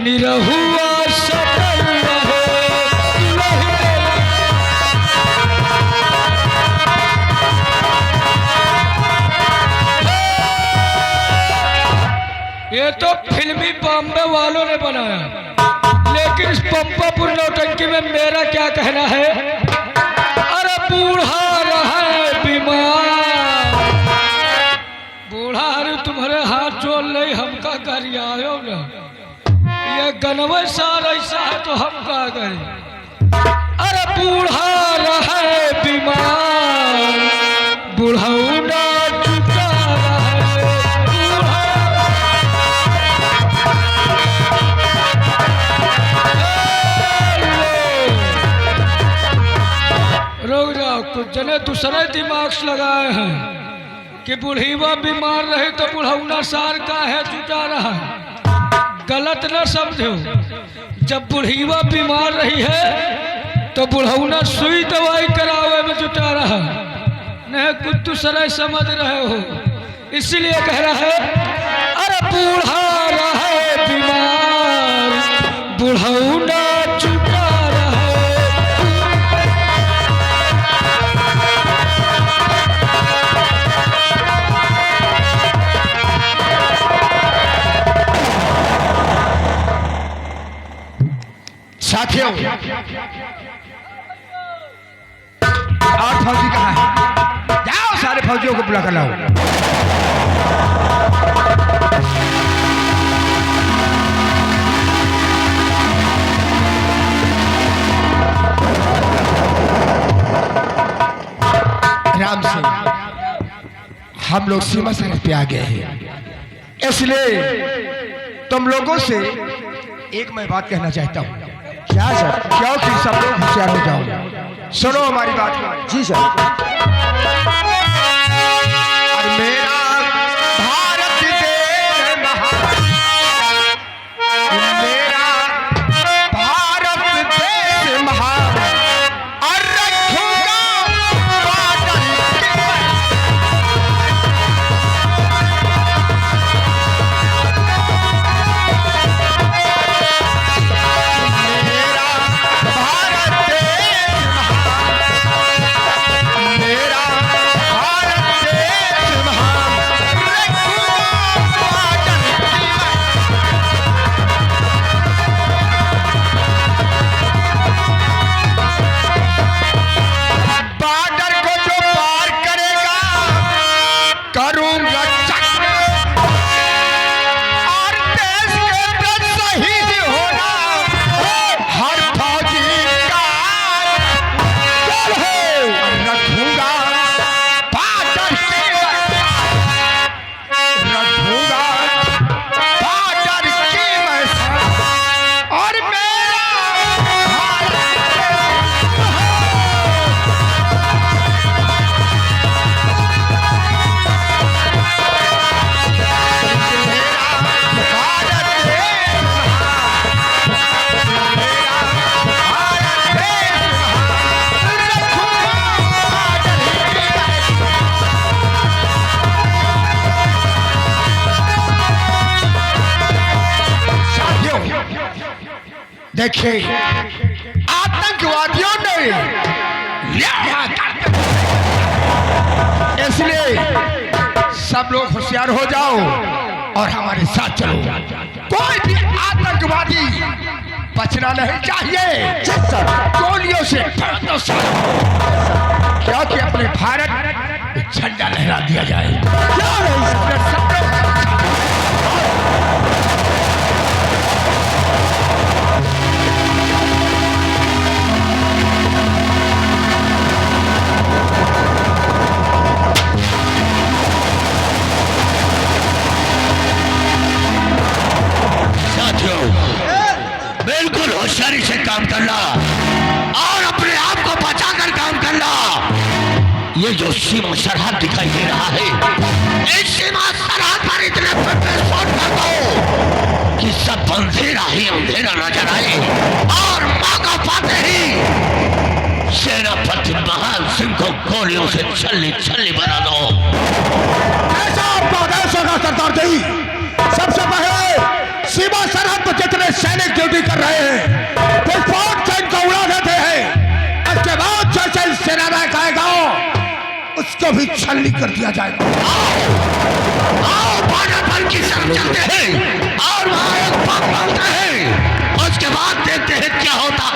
Nirahua subtle रहे ये तो फिल्मी बॉम्बे वालों ने बनाया, लेकिन इस पंपापुर नौटंकी में मेरा क्या कहना है। अरे बूढ़ा रहा बीमार, बूढ़ा अरे तुम्हारे हाथ जोड़ ले हमका करी आयो न, ये गनवे साल ऐसा है तो हम का करें। अरे बूढ़ा रहा बीमार, बूढ़ा कुछ जने दूसरे दिमाग लगाए हैं कि बुढ़ीवा बीमार रहे तो बुढ़ौना सार का है जुटा रहा। गलत न समझो, जब बुढ़ीवा बीमार रही है तो बुढ़ौना सुई दवाई करावे में जुटा रहा, नहीं कुछ दूसरे समझ रहे हो, इसलिए कह रहा है। अरे बूढ़ा रहे बीमार, बुढ़ौना साथियों, और फौजी कहाँ है? जाओ सारे फौजियों को बुला कर लाओ। राम सिंह, हम लोग सीमा सरहद पे आ गए हैं, इसलिए तुम लोगों से एक मैं बात कहना चाहता हूँ। क्या सर? क्योंकि सब लोग होशियार हो जाओ, सुनो हमारी बात। जी सर। और मेरा भारत देश महान, मेरा भारत देश महान, और रखूंगा बादल के देखिए, आतंकवादियों ने इसलिए सब लोग होशियार हो जाओ और हमारे साथ चलो। कोई भी आतंकवादी बचना नहीं चाहिए, गोलियों से क्योंकि अपने भारत झंडा लहरा दिया जाए। क्या बिल्कुल होशियारी से काम करना और अपने आप को बचाकर काम करना। ये जो सीमा सरहद दिखाई दे रहा है, इस सीमा सरहद पर इतने विस्फोट कर दो कि सब अंधेरा ही अंधेरा नजर आए और मौका पाते ही सेनापति महान सिंह को गोलियों से छल्ली छल्ली बना दो। ऐसा आपका आदेश होगा सरदार जी। सबसे पहले सीमा सरहद पर जितने सैनिक ड्यूटी कर रहे हैं, विस्फोट से इनको उड़ा देते हैं। उसके बाद जैसे सेना नायक आएगा उसको भी छलनी कर दिया जाएगा। आओ बॉर्डर पर की तरफ चलते हैं और वहां एक बम डालते हैं, उसके बाद देखते हैं क्या होता।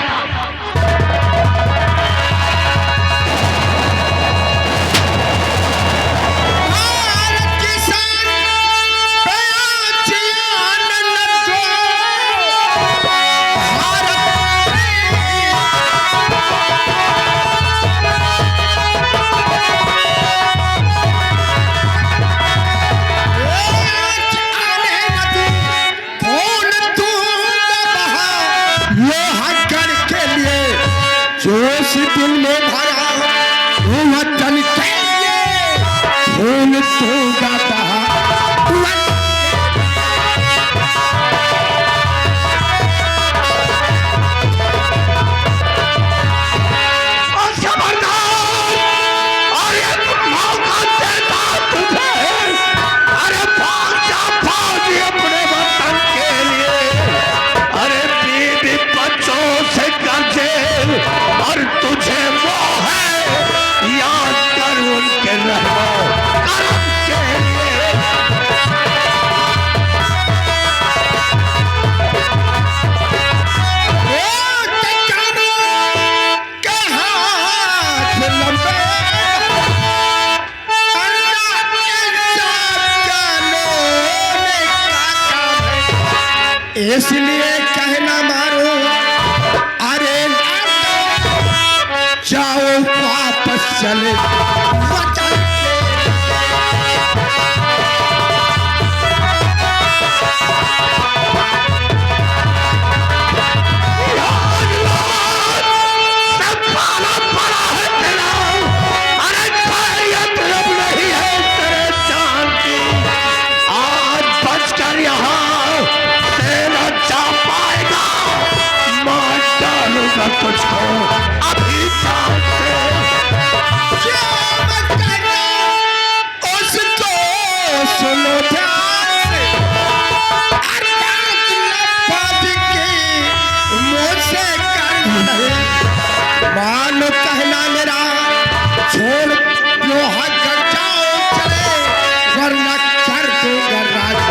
जोश दिल में भरा वतन के लिए खून दूंगा बहा। और तुझे वो है याद कर उनके रहमो करम के लिए। इसलिए कहना मारो, अरे जाओ वापस चले वतन तुझको अभी जान से उसको सुनो ध्यान से, मुझसे मानो कहना मेरा छोड़ लो हाथ कर जाओ चले, वरना कर दूंगा राज।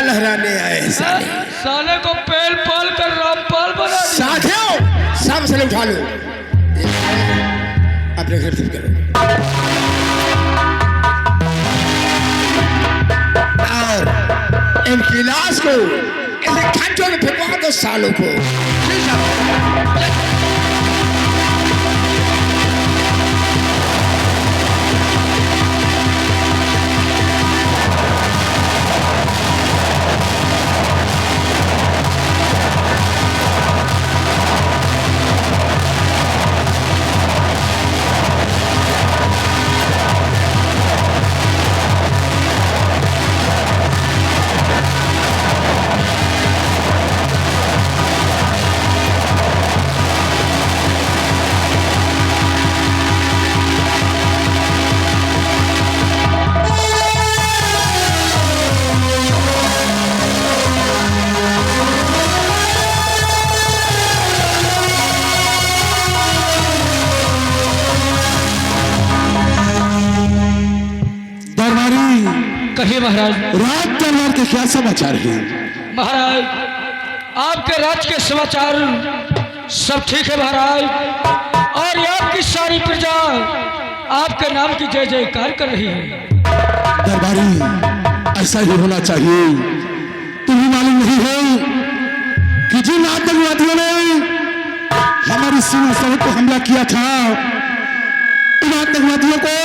लहराने आए हैं साले। साले को पेल पाल कर रामपाल बना दिया। साथियों सब साले उठा लो, अपने घर से करो। और इनकी लाश को ऐसे खंजों में फेंकवा दो सालों को। कहिए महाराज। राज दरबार के क्या समाचार हैं? महाराज आपके राज्य के समाचार सब ठीक है महाराज, और ये आपकी सारी प्रजा आपके नाम की जय जयकार कर रही है। दरबारी ऐसा ही होना चाहिए। तुम्हें मालूम नहीं है कि जिन आतंकवादियों ने हमारी सीमा सड़क पर हमला किया था, उन आतंकवादियों को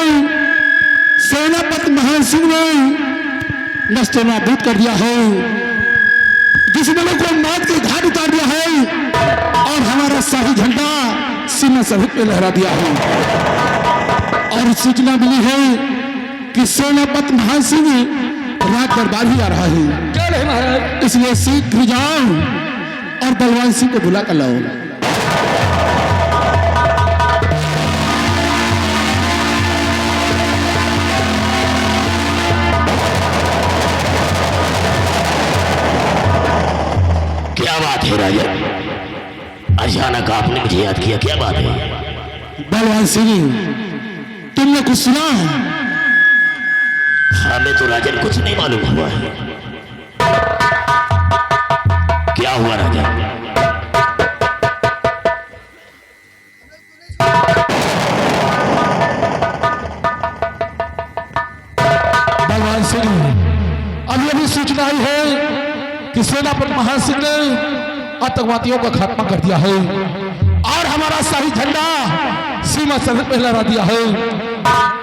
सेनापति महान सिंह ने नष्ट नाबूद कर दिया है, दुश्मनों को मौत के घाट उतार दिया है और हमारा शाही झंडा सीमा सरहद पे लहरा दिया है। और सूचना मिली है कि सेनापति महान सिंह रात दरबार ही आ रहा है। क्या नहीं महाराज? इसलिए शीघ्र जाओ और बलवान सिंह को बुला कर लाओ। क्या बात है राजा? अचानक आपने मुझे याद किया, क्या बात है? बलवान सिंह तुमने कुछ सुना? हमें तो राजन कुछ नहीं मालूम हुआ है। क्या हुआ राजा? बलवान सिंह अब यह भी सूचना आई है कि सेनापति महान सिंह ने आतंकवादियों का खात्मा कर दिया है और हमारा शाही झंडा सीमा सरहद पर लहरा दिया है,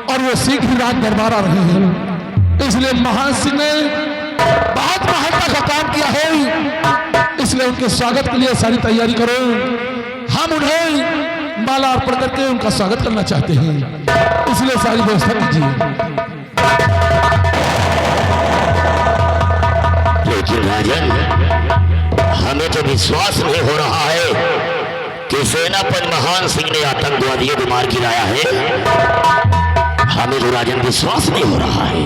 और वो शीघ्र ही राज दरबार आ रहे हैं। इसलिए महान सिंह ने बहुत महानता का काम किया है, इसलिए उनके स्वागत के लिए सारी तैयारी करो। हम उन्हें माला अर्पण करके उनका स्वागत करना चाहते हैं, इसलिए सारी व्यवस्था कीजिए। लेकिन राजन, हमें तो विश्वास नहीं हो रहा है कि सेनापति महान सिंह ने आतंकवादियों को मार गिराया है। हमें तो राजन विश्वास नहीं हो रहा है।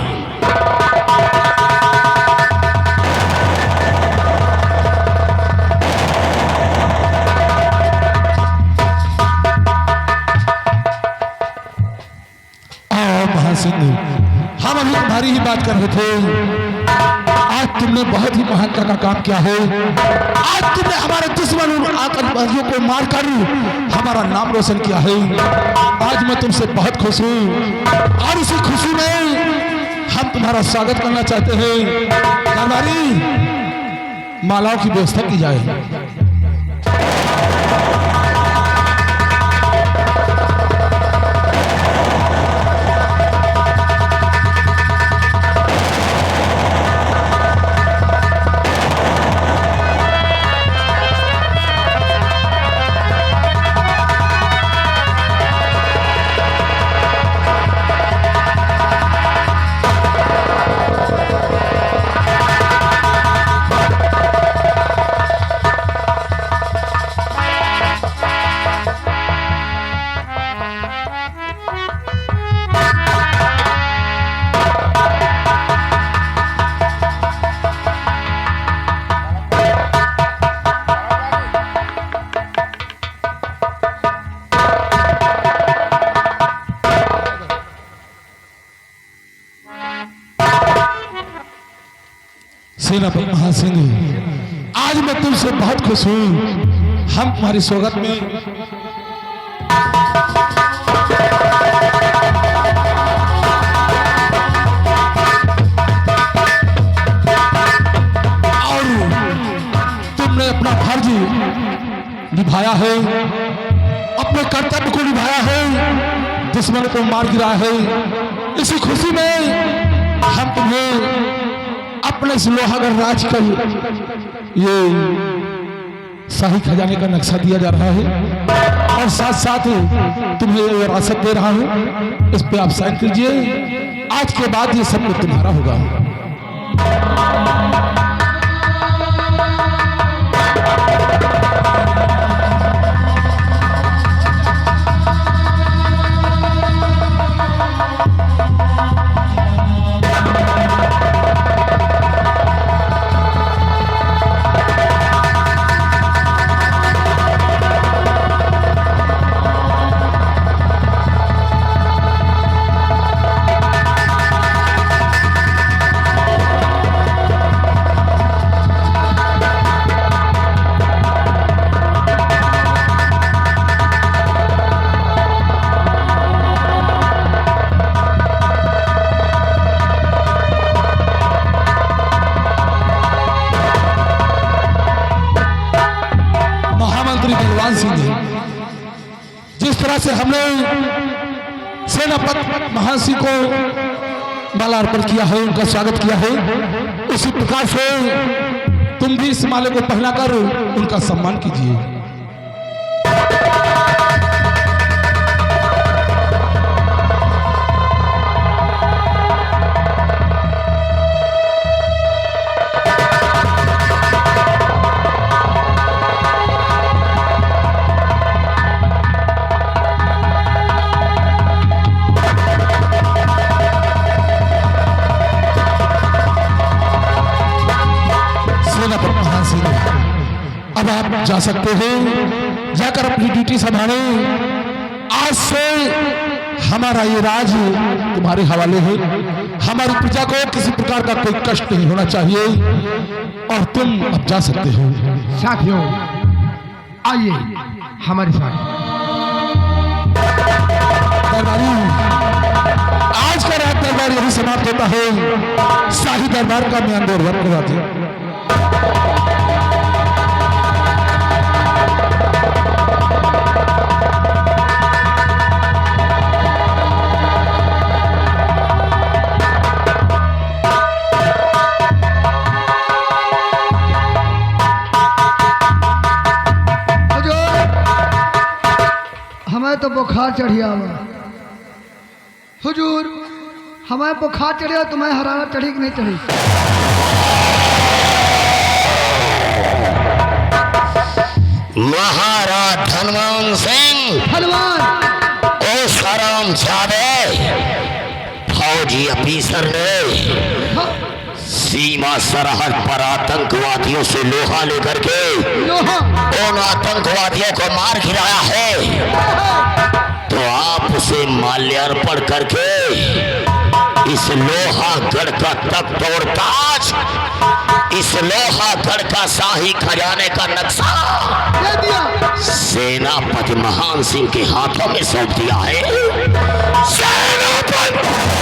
महान सिंह, हम अभी तुम्हारी ही बात कर रहे थे। आज तुमने बहुत ही महानता का काम किया है। आज तुमने हमारे दुश्मन और आतंकवादियों को मारकर हमारा नाम रोशन किया है। आज मैं तुमसे बहुत खुश हूँ और इसी खुशी में हम तुम्हारा स्वागत करना चाहते हैं। दरबारी मालाओं की व्यवस्था की जाए। सेनापति महासिंह, आज मैं तुमसे बहुत खुश हूँ। हम तुम्हारी स्वागत में और तुमने अपना फर्ज निभाया है, अपने कर्तव्य को निभाया है, दुश्मन को मार गिरा है। इसी खुशी में हम तुम्हें अपने इस लोहागढ़ राज का ये शाही खजाने का नक्शा दिया जा रहा है और साथ साथ तुम्हें ये विरासत दे रहा हूं। इस पे आप साइन कीजिए। आज के बाद ये सब कुछ तुम्हारा होगा। जिस तरह से हमने सेनापति महान सिंह को माला अर्पण किया है, उनका स्वागत किया है, उसी प्रकार से तुम भी इस माले को पहनाकर उनका सम्मान कीजिए। अब आप जा सकते हो, जाकर अपनी ड्यूटी संभाले। आज से हमारा ये राज तुम्हारे हवाले है। हमारी प्रजा को किसी प्रकार का कोई कष्ट नहीं होना चाहिए और तुम अब जा सकते हो। साथियों, आइए हमारे साथ। दरबारी, आज का रात दरबार यही समाप्त होता है। शाही दरबार का म्यान दौर करवाते हैं। हमें तो बुखार चढ़िया हुआ। हुजूर, हमें बुखार चढ़िया, तुम्हें हरारत चढ़ी कि नहीं चढ़ी? महाराज धनवान सिंह, हनुमान ओ शरम जादे, फौजी अफीसर ने सीमा सरहद पर आतंकवादियों से लोहा लेकर के उन आतंकवादियों को मार गिराया है, तो आप उसे माल्यार्पण करके इस लोहागढ़ का तख्त और ताज, इस लोहागढ़ का शाही खजाने का नक्शा सेनापति महान सिंह के हाथों में सौंप दिया है। सेनापति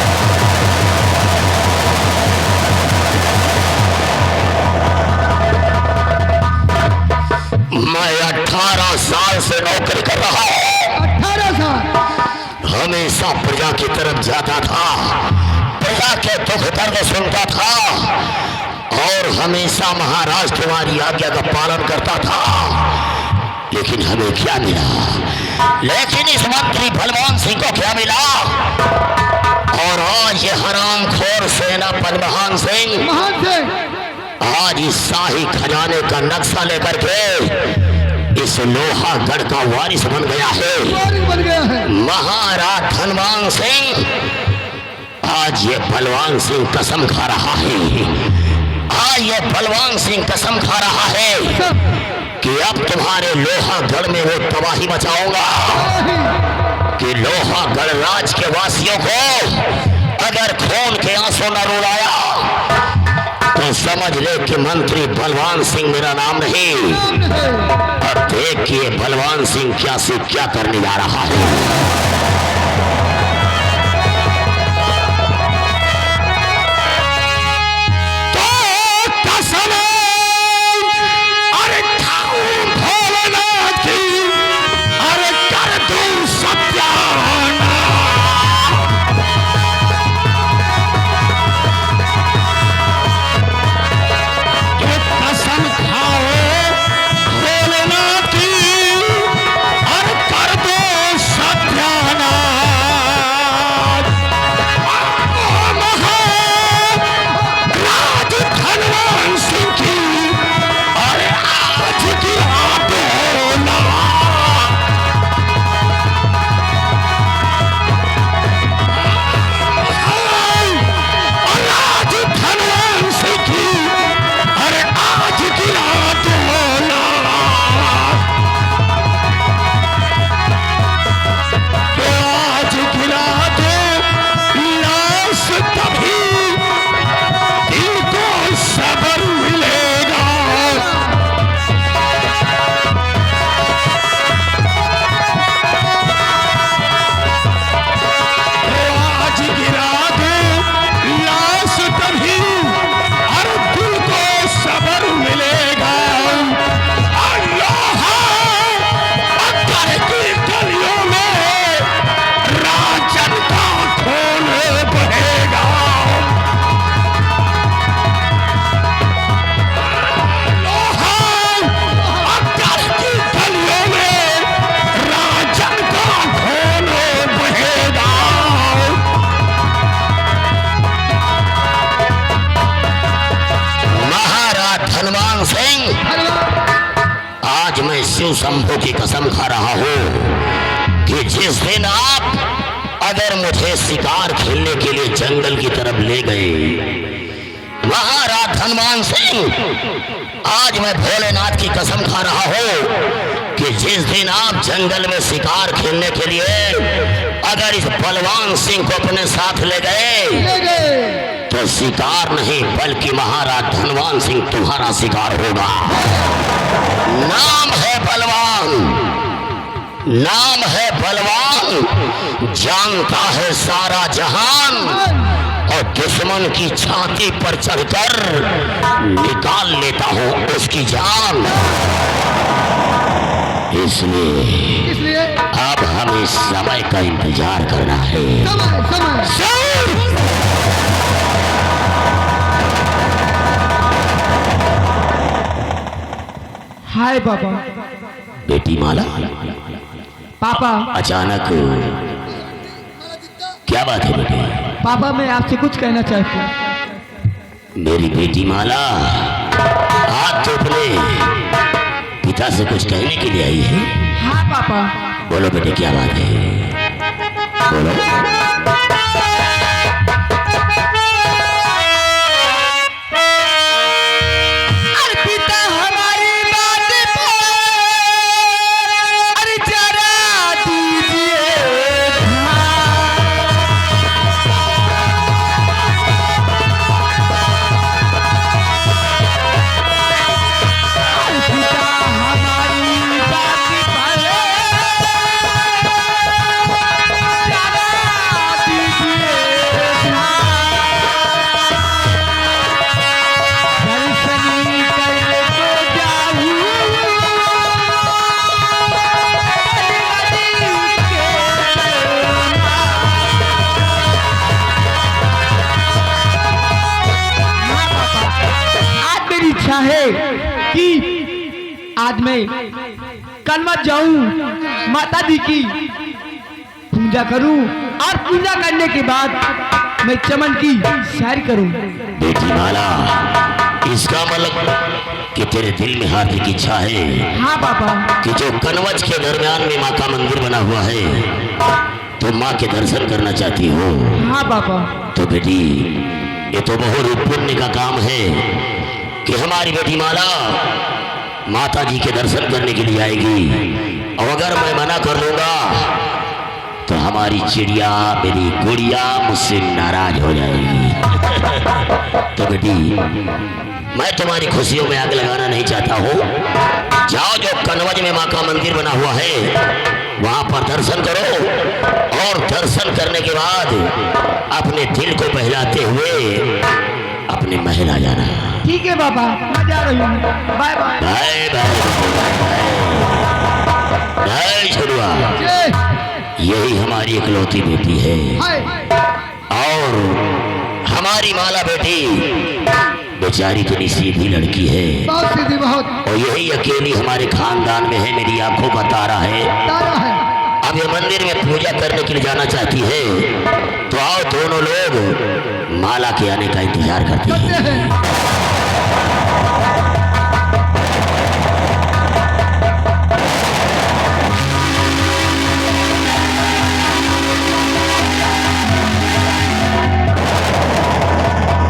मैं 18 साल से नौकरी कर रहा हूँ। 18 साल हमेशा प्रजा की तरफ जाता था, प्रजा के दुख दर्द सुनता था और हमेशा महाराज तुम्हारी आज्ञा का पालन करता था। लेकिन हमें क्या मिला? लेकिन इस मंत्री बलवान सिंह को क्या मिला? और आज ये हरामखोर सेनापति महान सिंह आज इस शाही खजाने का नक्शा लेकर के इस लोहागढ़ का वारिस बन गया है। महाराज धनवान सिंह, आज ये बलवान सिंह कसम खा रहा है, आज ये बलवान सिंह कसम खा रहा है कि अब तुम्हारे लोहागढ़ में वो तबाही मचाऊंगा कि लोहागढ़ राज के वासियों को अगर खून के आंसू न रुलाया तो तो समझ ले कि मंत्री बलवान सिंह मेरा नाम नहीं। और देख कि ये बलवान सिंह क्या से क्या करने जा रहा है। शिव शंभू की कसम खा रहा हूं कि जिस दिन आप अगर मुझे शिकार खेलने के लिए जंगल की तरफ ले गए, महाराज हनुमान सिंह, आज मैं भोलेनाथ की कसम खा रहा हूं कि जिस दिन आप जंगल में शिकार खेलने के लिए अगर इस बलवान सिंह को अपने साथ ले गए तो शिकार नहीं बल्कि महाराज हनुमान सिंह तुम्हारा शिकार होगा। नाम है बलवान, नाम है बलवान, जानता है सारा जहान और दुश्मन की छाती पर चढ़कर निकाल लेता हूं उसकी जान। इसलिए अब हमें समय का इंतजार करना है। हाय पापा। बेटी माला, पापा अचानक क्या बात है बेटे? पापा मैं आपसे कुछ कहना चाहती हूँ। मेरी बेटी माला आज तो अपने पिता से कुछ कहने के लिए आई है। हाँ पापा। बोलो बेटे क्या बात है, बोलो। है कि आज मैं कलमत जाऊं, माता दी की पूजा करूं और पूजा करने के बाद मैं चमन की सैर करूं। बेटी माला, इसका मतलब कि तेरे दिल में हार्दिक इच्छा है। हाँ पापा। कि जो कनवज के दरमियान में माँ का मंदिर बना हुआ है तो माँ के दर्शन करना चाहती हो। हाँ पापा। तो बेटी ये तो बहुत पुण्य का काम है कि हमारी बेटी माला माता जी के दर्शन करने के लिए आएगी, और अगर मैं मना कर लूंगा तो हमारी चिड़िया मेरी गुड़िया मुझसे नाराज हो जाएगी। तो बेटी मैं तुम्हारी खुशियों में आग लगाना नहीं चाहता हूँ। जाओ, जो कनवज में माँ का मंदिर बना हुआ है वहां पर दर्शन करो, और दर्शन करने के बाद अपने दिल को बहलाते हुए अपने महल आ जाना। ठीक है बाबा, मैं जा रही हूँ। Bye bye. बाय बाय छोड़ुआ, यही हमारी इकलौती बेटी है, और हमारी माला बेटी बेचारी इतनी सीधी लड़की है, बहुत सीधी, बहुत। और यही अकेली हमारे खानदान में है, मेरी आंखों का तारा है। अब ये मंदिर में पूजा करने के लिए जाना चाहती है, तो आओ दोनों लोग माला के आने का इंतजार करते हैं।